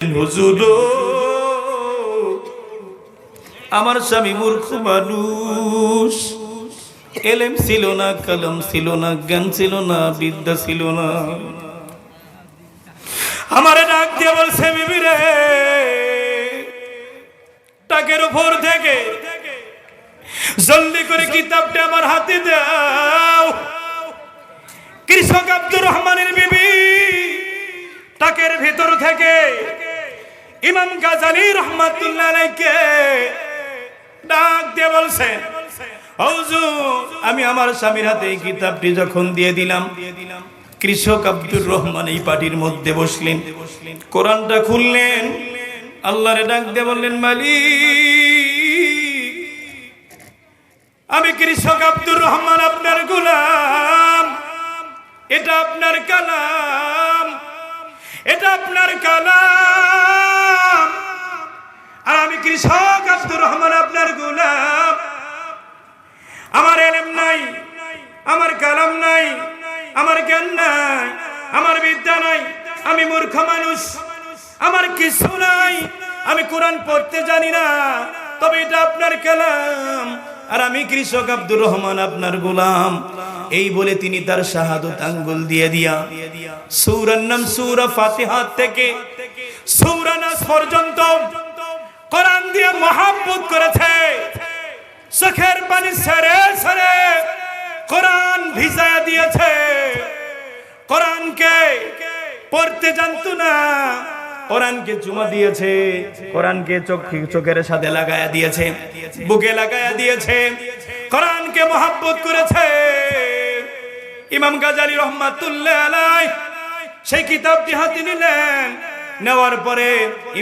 হুজুর আমার স্বামী মূর্খ মানুষ, এলেম ছিল না, কলম ছিল না, জ্ঞান ছিল না, বিদ্যা ছিল না। আমারে ডাক দিয়ে বলছে, বিবি রে, টাকের উপর থেকে জলদি করে কিতাবটা আমার হাতে দাও। কৃষক আব্দুর রহমানের বিবি টাকের ভেতর থেকে ইমাম গাজালি রহমাতুল্লাহ আলাইহিকে ডাক দিয়ে বলছেন, হুজুর আমি আমার স্বামীর হাতে এই কিতাবটি যখন দিয়ে দিলাম, কৃষক আব্দুর রহমান এই পাটির মধ্যে বসলেন, কোরআনটা খুললেন, আল্লাহরে ডাক দিয়ে বললেন, মালিক আমি কৃষক আব্দুর রহমান আপনার গোলাম, এটা আপনার কালাম, এটা আপনার কালাম, আর আমি কৃষক আব্দুর রহমান আপনার গোলাম। আমার ইলম নাই, আমার কালাম নাই, আমার জ্ঞান নাই, আমার বিদ্যা নাই, আমি মূর্খ মানুষ, আমার কিছু নাই, আমি কোরআন পড়তে জানি না, তবে এটা আপনার কালাম, আর আমি কৃষক আব্দুর রহমান আপনার গোলাম। এই বলে তিনি তার শাহাদত আঙ্গুল দিয়ে দিয়া সূরার নাম সূরা ফাতিহা থেকে সূরা নাস পর্যন্ত কোরআন দিয়ে মহব্বত করেছে, চোখের পানি ছেড়ে ছেড়ে কোরআন ভিজায়া দিয়েছে। কোরআনকে পড়তে জানতো না, কোরআনকে চুমা দিয়েছে, কোরআনকে চোখের সাথে লাগায়া দিয়েছে, বুকে লাগায়া দিয়েছে, কোরআনকে মহব্বত করেছে। ইমাম গাজালি রহমাতুল্লাহ আলাইহি সেই কিতাবটি হাতে নিলেন, নেওয়ার পরে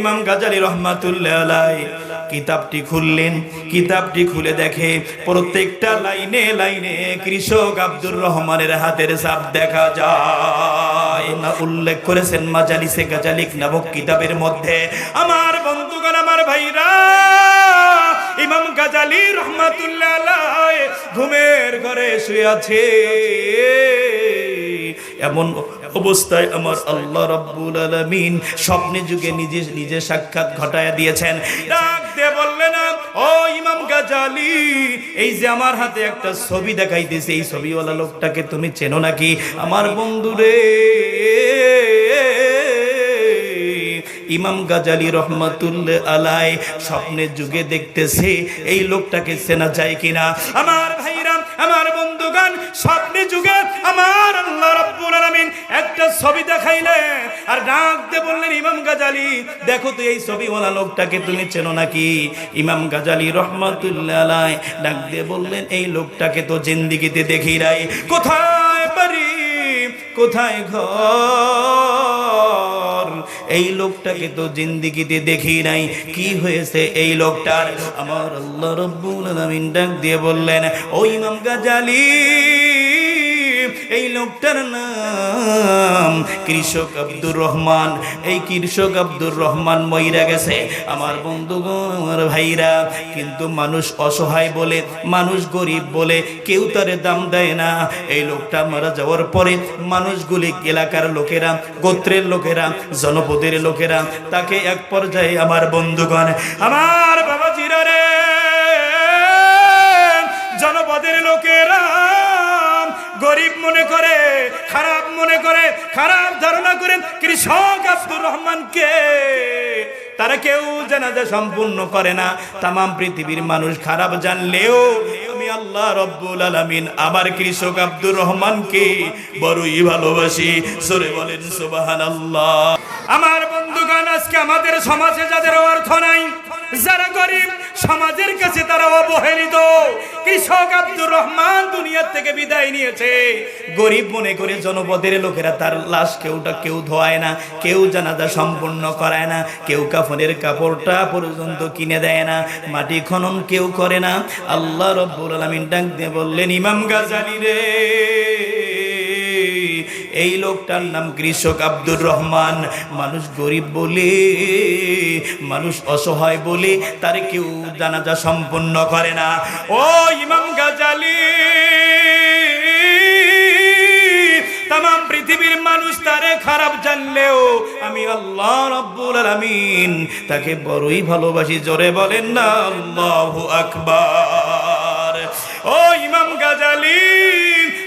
ইমাম গাজালি রহমাতুল্লাহ আলাইহি কিতাবটি খুললেন, কিতাবটি খুলে দেখে প্রত্যেকটা লাইনে লাইনে কৃষক আব্দুর রহমানের হাতের ছাপ দেখা যায়। না উল্লেখ করেছেন মাজালিসে গাজালিক নামক কিতাবের মধ্যে। আমার বন্ধুগণ, আমার ভাইরা, ইমাম গাজালি রহমাতুল্লাহ আলাইহি ঘুমের ঘরে শুয়ে আছে, এমন অবস্থায় আমার আল্লাহ রাব্বুল আলামিন স্বপ্নে যুগে নিজে নিজে সাক্ষাৎ ঘটায়া দিয়েছেন। ডাক দিয়ে বললেন, ও ইমাম গাজালি, এই যে আমার হাতে একটা ছবি দেখাইতেছে, এই ছবিওয়ালা লোকটাকে তুমি চেনো নাকি? আমার বন্ধুরে, ইমাম গাজালি রহমাতুল্লাহ আলাইহি স্বপ্নের যুগে দেখতেছে এই লোকটাকে চেনা যায় কিনা। আমার ভাইরা, আমার বন্ধুগণ, স্বপ্নের যুগে আমার আল্লাহ রাব্বুল আলামিন একটা ছবি দেখাইলেন আর ডাক দিয়ে বললেন, ইমাম গাজালি দেখো তো এই ছবিওয়ালা লোকটাকে তুমি চেনো নাকি? ইমাম গাজালি রহমাতুল্লাহ আলাইহি ডাক দিয়ে বললেন, এই লোকটাকে তো জিন্দেগিতে দেখি নাই। কোথায় বাড়ি, কোথায় ঘর, এই লোকটাকে তো জিন্দেগিতে দেখি নাই। কি হয়েছে এই লোকটার? আমার আল্লাহ রাব্বুল আলামিন ডাক দিয়ে বললেন, ও ইমাম গাজালি, এই লোকটার নাম কৃষক আব্দুর রহমান। এই কৃষক আব্দুর রহমান মইরা গেছে। আমার বন্ধুগণ, আমার ভাইরা, কিন্তু মানুষ অসহায় বলে, মানুষ গরিব বলে কেউ তারে দাম দেয় না। এই লোকটা মারা যাওয়ার পরে মানুষগুলি, এলাকার লোকেরা, গোত্রের লোকেরা, জনপদের লোকেরা তাকে এক পর্যায়ে, আমার বন্ধুগণ, আমার বাবাজিরা রে, জনপদের লোকেরা গরিব মনে করে, খারাপ মনে করে, খারাপ ধারণা করে কৃষক আব্দুর রহমানকে তারা কেউ জানাজা সম্পূর্ণ করে না। তামাম পৃথিবীর মানুষ খারাপ জানলেও আমি আল্লাহ রাব্বুল আলামিন আমার কৃষক আব্দুর রহমানকে বড়ই ভালোবাসি। জোরে বলেন সুবহানাল্লাহ। আমার বন্ধুগণ, আজকে আমাদের সমাজে যাদের অর্থ নাই, যারা গরিব, সমাজের কাছে তারা অবহেলিত। কৃষক আব্দুর রহমান দুনিয়ার থেকে বিদায় নিয়েছে, গরিব মনে করে জনপদের লোকেরা তার লাশ কেউ ধোয়ায় না, কেউ জানাজা সম্পূর্ণ করায় না, কেউ কাফনের কাপড়টা পর্যন্ত কিনে দেয় না, মাটি খনন কেউ করে না। আল্লাহ রাব্বুল আলামিন ডাক দিয়ে বললেন, ইমাম গাজালি রে, এই লোকটার নাম কৃষক আব্দুর রহমান। মানুষ গরিব বলে, মানুষ অসহায় বলে তারে কেউ জানাজা সম্পন্ন করে না। ও ইমাম গাজালি, তামাম পৃথিবীর মানুষ তারে খারাপ জানলেও আমি আল্লাহ রাব্বুল আলামিন তাকে বড়ই ভালোবাসি। জোরে বলেন না আল্লাহু আকবার। ও ইমাম গাজালি,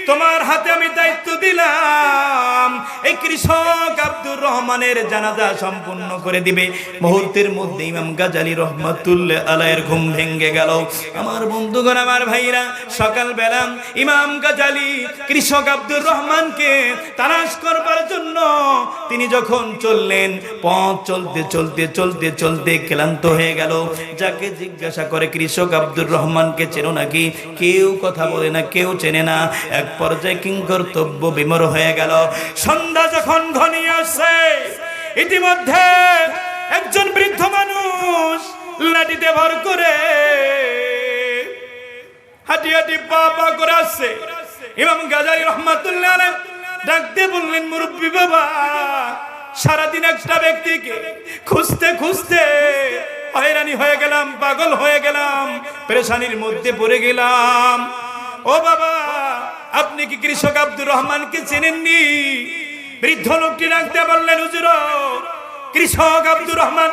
তোমার হাতে আমি দায়িত্ব দিলাম, এই কৃষক আব্দুর রহমানের জানাজা সম্পূর্ণ করে দিবে। মুহূর্তের মধ্যে ইমাম গাজালি রহমাতুল্লাহ আলাইহির ঘুম ভেঙে গেল। আমার বন্ধুগণ, আমার ভাইরা, সকালবেলা ইমাম গাজালি কৃষক আব্দুর রহমানকে তালাশ করবার জন্য তিনি যখন চললেন, পথ চলতে চলতে চলতে চলতে ক্লান্ত হয়ে গেল। যাকে জিজ্ঞাসা করে কৃষক আব্দুর রহমানকে চেনো নাকি, কেউ কথা বলে না, কেউ চেনে না। এক পর্যায়ে কিংকর্তব্য বিমর হয়ে গেল। সন্ধ্যা যখন ঘনিয়ে আসছে, ইতিমধ্যে একজন বৃদ্ধ মানুষ লাঠিতে ভর করে হাঁটি হাঁটি পা পা করে আসছে। ইমাম গাজালি রহমাতুল্লাহ আলাইহি ডাক দিয়ে বললেন, মুরব্বী বাবা, সারাদিন একটা ব্যক্তিকে খুঁজতে খুঁজতে হয়রানি হয়ে গেলাম, পাগল হয়ে গেলাম, পেরেশানির মধ্যে পড়ে গেলাম। ও বাবা, আপনি কি কৃষক আব্দুর রহমানকে চেনেননি? বৃদ্ধ লোকটি ডাকতে বললেন, হুজুর, কৃষক আব্দুর রহমান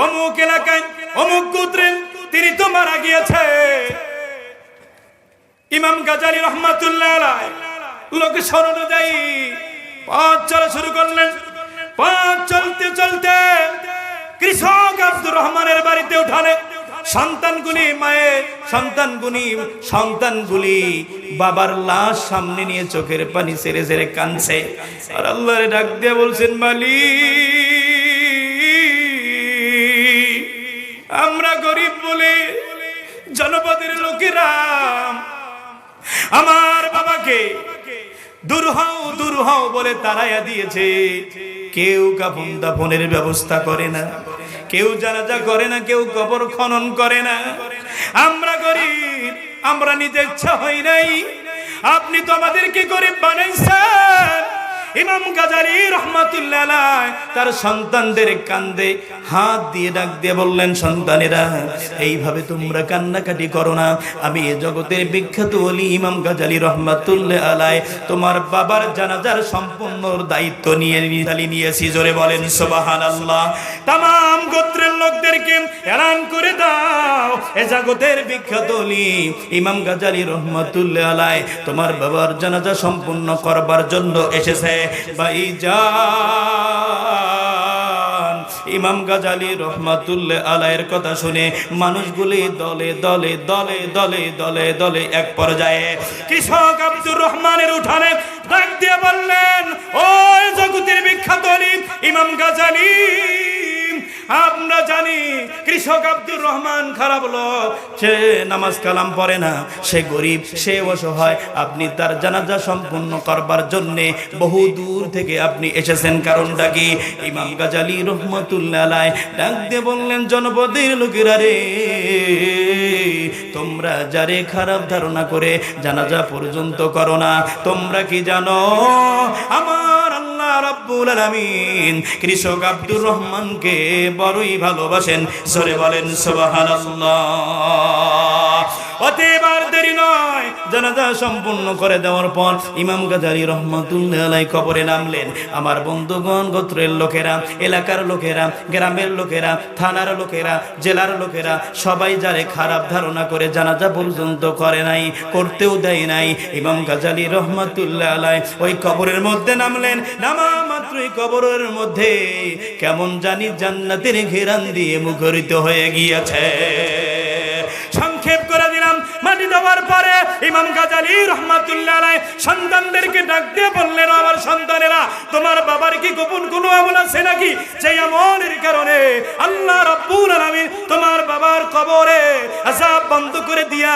অমুক এলাকায় অমুক গোত্রের, তিনি তো মারা গিয়েছে। ইমাম গাজালি রহমাতুল্লাহ আলাইহি লোকেশন অনুযায়ী পথ চলা শুরু করলেন। পথ চলতে চলতে কৃষক আব্দুর রহমানের বাড়িতে উঠালে সন্তানগুলি, মায়ের সন্তানগুলি বাবার লাশ সামনে নিয়ে চোখের পানি ছেড়ে ছেড়ে কাঁদছে। আর আল্লাহরে ডাক দিয়ে বলছেন, মালিক, আমরা গরিব বলে জনপদের লোকেরা আমার বাবাকে দূর হও বলে তাড়াইয়া দিয়েছে। কেউ কাফন দাফনের ব্যবস্থা করে না, কেউ জানাজা করে না, কেউ কবর খনন করে না। আমরা গরিব, আমরা নিজে ইচ্ছা হই নাই, আপনি তো আমাদেরকে গরিব বানাইছেন। ইমাম গাজালি রহমাতুল্লাহ আলাইহি তার সন্তানদের কান্দে হাত দিয়ে ডাক দিয়ে বললেন, সন্তানেরা, এইভাবে তোমরা কান্নাকাটি করো না। আমি এই জগতের বিখ্যাত ওলি ইমাম গাজালি রহমাতুল্লাহ আলাইহি তোমার বাবার জানাজার সম্পূর্ণ দায়িত্ব নিয়েছি। জোরে বলেন সুবহানাল্লাহ। তামাম গোত্রের লোকদেরকে এলান করে দাও, এই জগতের বিখ্যাত ওলি ইমাম গাজালি রহমাতুল্লাহ আলাইহি তোমার বাবার জানাজা সম্পূর্ণ করবার জন্য এসেছে। ভাইজান, ইমাম গাজালি রহমাতুল্লাহ আলাইহির কথা শুনে মানুষগুলি দলে দলে দলে দলে দলে দলে এক পর্যায়ে কৃষক আব্দুর রহমানের উঠানে ডাক দিয়ে বললেন, ও জগতের বিখ্যাত ওলি ইমাম গাজালি, আমরা জানি কৃষক আব্দুর রহমান খারাপ লোক, সে নামাজ কালাম পড়ে না, সে গরিব, সে অসহায়। আপনি তার জানাজা সম্পূর্ণ করবার জন্য বহু দূর থেকে আপনি এসেছেন, কারণটা কি? ইমাম গাজালি রহমাতুল্লাহ আলাইহি ডাক দিয়ে বললেন, জনপদের লোকেরা রে, তোমরা যারে খারাপ ধারণা করে জানাজা পর্যন্ত করো না, তোমরা কি জানো আমার আল্লাহ রাব্বুল আলামিন কৃষক আব্দুর রহমানকে বড়ই ভালোবাসেন। জোরে বলেন সুবহানাল্লাহ। অতএবার দেরি নয়, জানাজা সম্পূর্ণ করে দেওয়ার পর ইমাম গাজালি রহমাতুল্লাহ আলাইহি কবরে নামলেন। আমার বন্ধুগণ, গোত্রের লোকেরা, এলাকার লোকেরা, গ্রামের লোকেরা, থানার লোকেরা, জেলার লোকেরা সবাই যারে খারাপ ধারণা করে জানাজা পর্যন্ত করে নাই, করতেও দেয় নাই, ইমাম গাজালি রহমাতুল্লাহ আলাইহি ওই কবরের মধ্যে নামলেন। নামা মাত্রই কবরের মধ্যে কেমন জানি জান্নাতের ঘেরান দিয়ে মুখরিত হয়ে গিয়েছে। সংক্ষেপ করে দিলাম, মাটি দেওয়ার পরে ইমাম গাজালি রহমাতুল্লাহ আলাইহি সন্তানদেরকে ডাক দিয়ে বললেন, আমার সন্তানেরা, তোমার বাবার কি গোপন কোনো আমল আছে নাকি, যে আমলের কারণে আল্লাহ রাব্বুল আলামিন তোমার বাবার কবরে আযাব বন্ধ করে দিয়া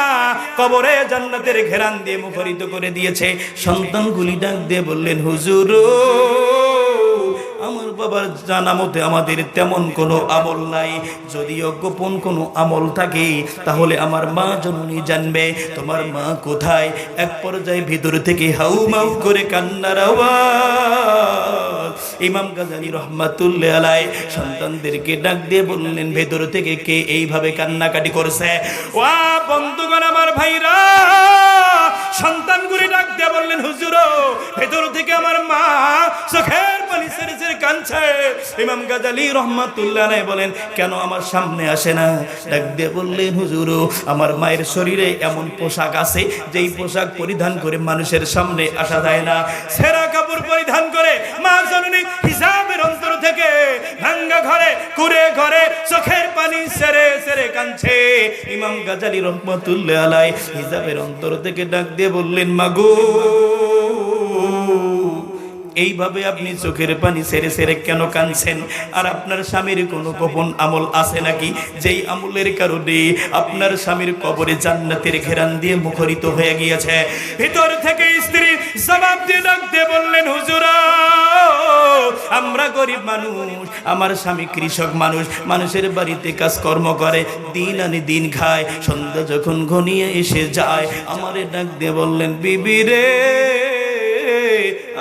কবরে জান্নাতের ঘেরান দিয়ে মুখরিত করে দিয়েছে? সন্তানগুলি ডাক দিয়ে বললেন, হুজুর, আমার বাবার জানা মতে আমাদের তেমন কোনো আমল নাই, যদিও গোপন কোনো আমল থাকে তাহলে আমার মা জননী জানবে। তোমার মা কোথায়? এক পর্যায়ে ভিতর থেকে হাউমাউ করে কান্নার আওয়াজ। ইমাম গাজালি রহমাতুল্লাহ আলাইহি সন্তানদেরকে ডাক দিয়ে বললেন, ভেতর থেকে কে এইভাবে কান্নাকাটি করছে? ওয়া বন্ধুগণ, আমার ভাইরা, সন্তানগুলি ডাক দিয়ে বললেন, হুজুর ভেতর থেকে আমার মা চোখের পানি ছেড়ে ছেড়ে কাঁদছে। ইমাম গাজালি রহমাতুল্লাহ আলাইহি বলেন, কেন আমার সামনে আসে না? ডাক দিয়ে বললেন, হুজুর আমার মায়ের শরীরে এমন পোশাক আছে যেই পোশাক পরিধান করে মানুষের সামনে আসা যায় না। ছেঁড়া কাপড় পরিধান করে মা জননী হিজাবের অন্তর থেকে ভাঙ্গা ঘরে কুড়ে ঘরে চোখের পানি ছেড়ে ছেড়ে কাঁদছে। ইমাম গাজালি রহমাতুল্লাহ আলাইহি হিজাবের অন্তর থেকে ডাক দিয়ে বললেন, মাগো এইভাবে আপনি চোখের পানি ছেড়ে ছেড়ে কেন কাঁদছেন? আর আপনার স্বামীর কোনো গোপন আমল আছে নাকি, যেই আমলের কারণে আপনার স্বামীর কবরে জান্নাতের ঘেরান দিয়ে মুখরিত হয়ে গিয়েছে? ভিতর থেকে স্ত্রী জবাব দিয়ে ডাক দিয়ে বললেন, হুজুর আমরা গরিব মানুষ, আমার স্বামী কৃষক মানুষ, মানুষের বাড়িতে কাজকর্ম করে, দিন আনি দিন খায়। সন্ধ্যা যখন ঘনিয়ে এসে যায় আমারে ডাক দিয়ে বললেন, বিবি রে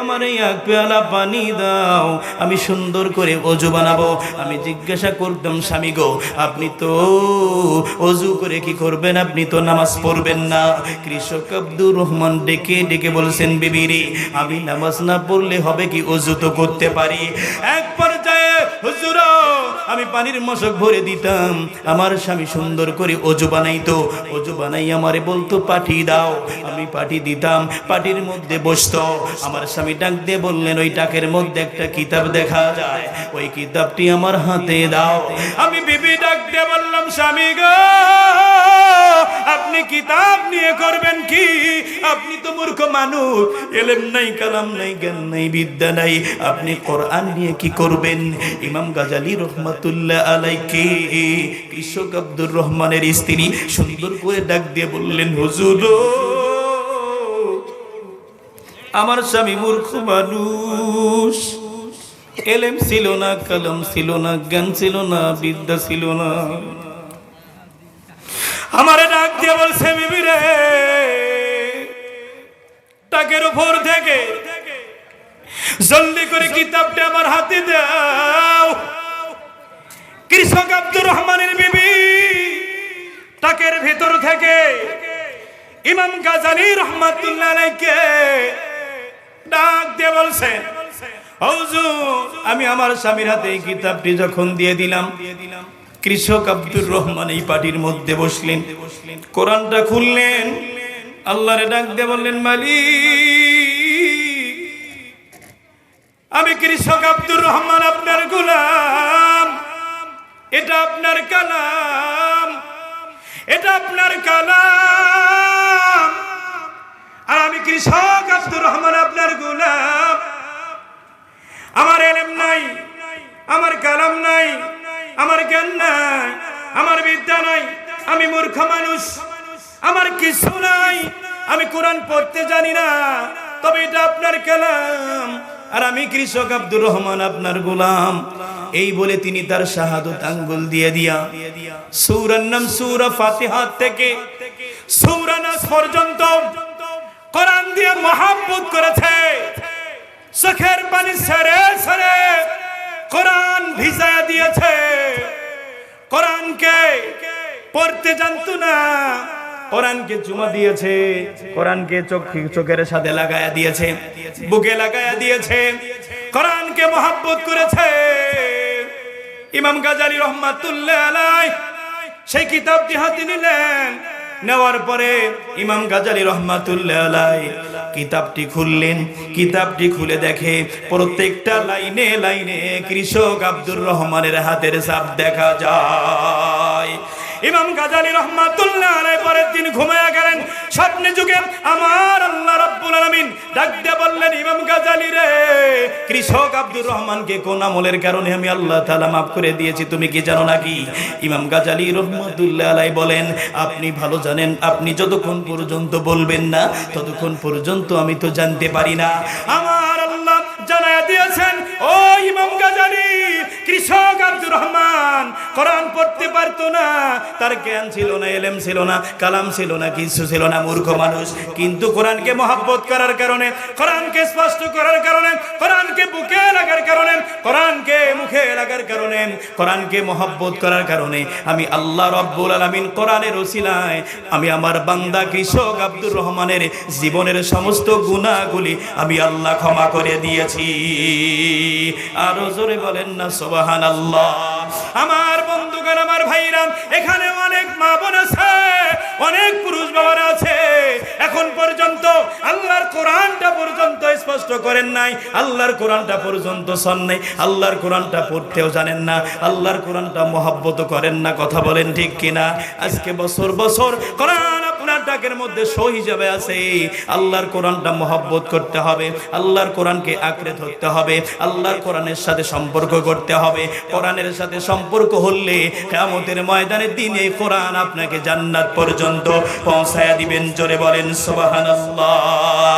আমার এই এক পেয়ালা পানি দাও, আমি সুন্দর করে অজু বানাবো। আমি জিজ্ঞাসা করতাম, স্বামী গো আপনি তো অজু করে কি করবেন? আপনি তো নামাজ পড়বেন না। কৃষক আব্দুর রহমান ডেকে ডেকে বলছেন, বিবি রে আমি নামাজ না পড়লে হবে কি, অজু তো করতে পারি। এক পর্যায়ে হুজুর আমি পানির মশক ভরে দিতাম, আমার স্বামী সুন্দর করে অজু বানাইতো। অজু বানাই আমারে বলতো পাটি দাও, আমি পাটি দিতাম, পাটির মধ্যে বসতো। আমার স্বামী ডাক দিয়ে বললেন, ওই টাকের মধ্যে একটা কিতাব দেখা যায়, ওই কিতাবটি আমার হাতে দাও। আমি বিবি ডাক দিয়ে বললাম, স্বামী গো আপনি কিতাব নিয়ে করবেন কি? আপনি তো মূর্খ মানুষ, এলেম নাই, কালাম নাই, জ্ঞান নাই, বিদ্যা নাই, আপনি কোরআন নিয়ে কি করবেন? ইমাম গাজালি রহমাতুল্লাহ আলাইহি কৃষক আব্দুর রহমানের স্ত্রী সুন্দর করে ডাক দিয়ে বললেন, হুজুর আমার স্বামী মূর্খ মানুষ, এলেম ছিল না, কালাম ছিল না, জ্ঞান ছিল না, বিদ্যা ছিল না। আমারে ডাক দিয়ে বলছে, বিবি রে টাকের উপর থেকে জলদি করে কিতাবটা আমার হাতে দাও। কৃষক আব্দুর রহমানের বিবি টাকের ভেতর থেকে ইমাম গাজালি রহমাতুল্লাহ আলাইহি ডাক দিয়ে বলছেন, হুজুর আমি আমার স্বামীর হাতে এই কিতাবটি যখন দিয়ে দিলাম, কৃষক আব্দুর রহমান এই পাটির মধ্যে বসলেন, কোরআনটা খুললেন, আল্লাহরে ডাক দিয়ে বললেন, মালিক আমি কৃষক আব্দুর রহমান আপনার গোলাম, এটা আপনার কালাম, এটা আপনার কালাম, আর আমি কৃষক আব্দুর রহমান আপনার গোলাম। আমার এলেম নাই, আমার কালাম নাই, আমার জ্ঞান নাই, আমার বিদ্যা নাই, আমি মূর্খ মানুষ, আমার কিছু নাই, আমি কোরআন পড়তে জানি না, তবে এটা আপনার কালাম, আর আমি কৃষক আব্দুর রহমান আপনার গোলাম। এই বলে তিনি তার শাহাদত আঙ্গুল দিয়ে দিয়া সূরার নাম সূরা ফাতিহা থেকে সূরা নাস পর্যন্ত কোরআন দিয়ে মহব্বত করেছে। চোখের পানি ছেড়ে ছেড়ে কোরআন ভিজায়া দিয়েছে। কোরআনকে পড়তে জানতো না, কোরআনকে চুমা দিয়েছে, কোরআনকে চোখের সাথে লাগায়া দিয়েছে, বুকে লাগায়া দিয়েছে, কোরআনকে মহব্বত করেছে। ইমাম গাজালি রহমাতুল্লাহ আলাইহি সেই কিতাবটি হাতে নিলেন, নেওয়ার পরে ইমাম গাজালি রহমাতুল্লাহ আলাইহি কিতাবটি খুললেন। কিতাবটি খুলে দেখে প্রত্যেকটা লাইনে লাইনে কৃষক আব্দুর রহমানের হাতের ছাপ দেখা যায়। ইমাম গাজালি রহমাতুল্লাহ আলাইহি পরের দিন ঘুমায়া গেলেন। স্বপ্নে যুগে আমার আল্লাহ রাব্বুল আলামিন ডাক দিয়ে বললেন, ইমাম গাজালি রে, কৃষক আব্দুর রহমানকে কোন আমলের কারণে আমি আল্লাহ তাআলা মাফ করে দিয়েছি তুমি কি জানো নাকি? ইমাম গাজালি রহমাতুল্লাহ আলাইহি বলেন, আপনি ভালো জানেন, আপনি যতক্ষণ পর্যন্ত বলবেন না ততক্ষণ পর্যন্ত আমি তো জানতে পারি না। আমার আল্লাহ জানায়া দিয়েছেন, ও ইমাম গাজালি, কৃষক আব্দুর রহমান কোরআন পড়তে পারতো না, তার জ্ঞান ছিল না, ইলম ছিল না, কালাম ছিল না, কিছু ছিল না, মূর্খ মানুষ। কিন্তু কোরআনকে মহব্বত করার কারণে, কোরআনকে স্পষ্ট করার কারণে, কোরআনকে বুকে লাগার কারণে, কোরআনকে মুখে লাগার কারণে, কোরআনকে মহব্বত করার কারণে আমি আল্লাহ রাব্বুল আলামিন কোরআনের ওসিলায় আমি আমার বান্দা কৃষক আব্দুর রহমানের জীবনের সমস্ত গুনাহগুলি আমি আল্লাহ ক্ষমা করে দিয়েছি। আর জোরে বলেন না সুবহানাল্লাহ। আমার বন্ধুগণ, আমার ভাইরা, এখানে অনেক মা বোন আছে, অনেক পুরুষ বাবারা আছে, এখন পর্যন্ত আল্লাহর কোরআনটা পর্যন্ত স্পষ্ট করেন নাই, আল্লাহর কোরআনটা পর্যন্ত শোনেন নাই, আল্লাহর কোরআনটা পড়তেও জানেন না, আল্লাহর কোরআনটা মহব্বত করেন না। কথা বলেন ঠিক কিনা? আজকে বছর বছর কোরআন আপনার ডাকের মধ্যে সই হিসাবে আছে। আল্লাহর কোরআনটা মহব্বত করতে হবে, আল্লাহর কোরআনকে আঁকড়ে ধরতে হবে, আল্লাহর কোরআনের সাথে সম্পর্ক করতে হবে। কোরআনের সাথে সম্পর্ক হলে কিয়ামতের ময়দানের দিনে কোরআন আপনাকে জান্নাত পর্যন্ত পৌঁছায়া দিবেন। জোরে বলেন সুবহানাল্লাহ।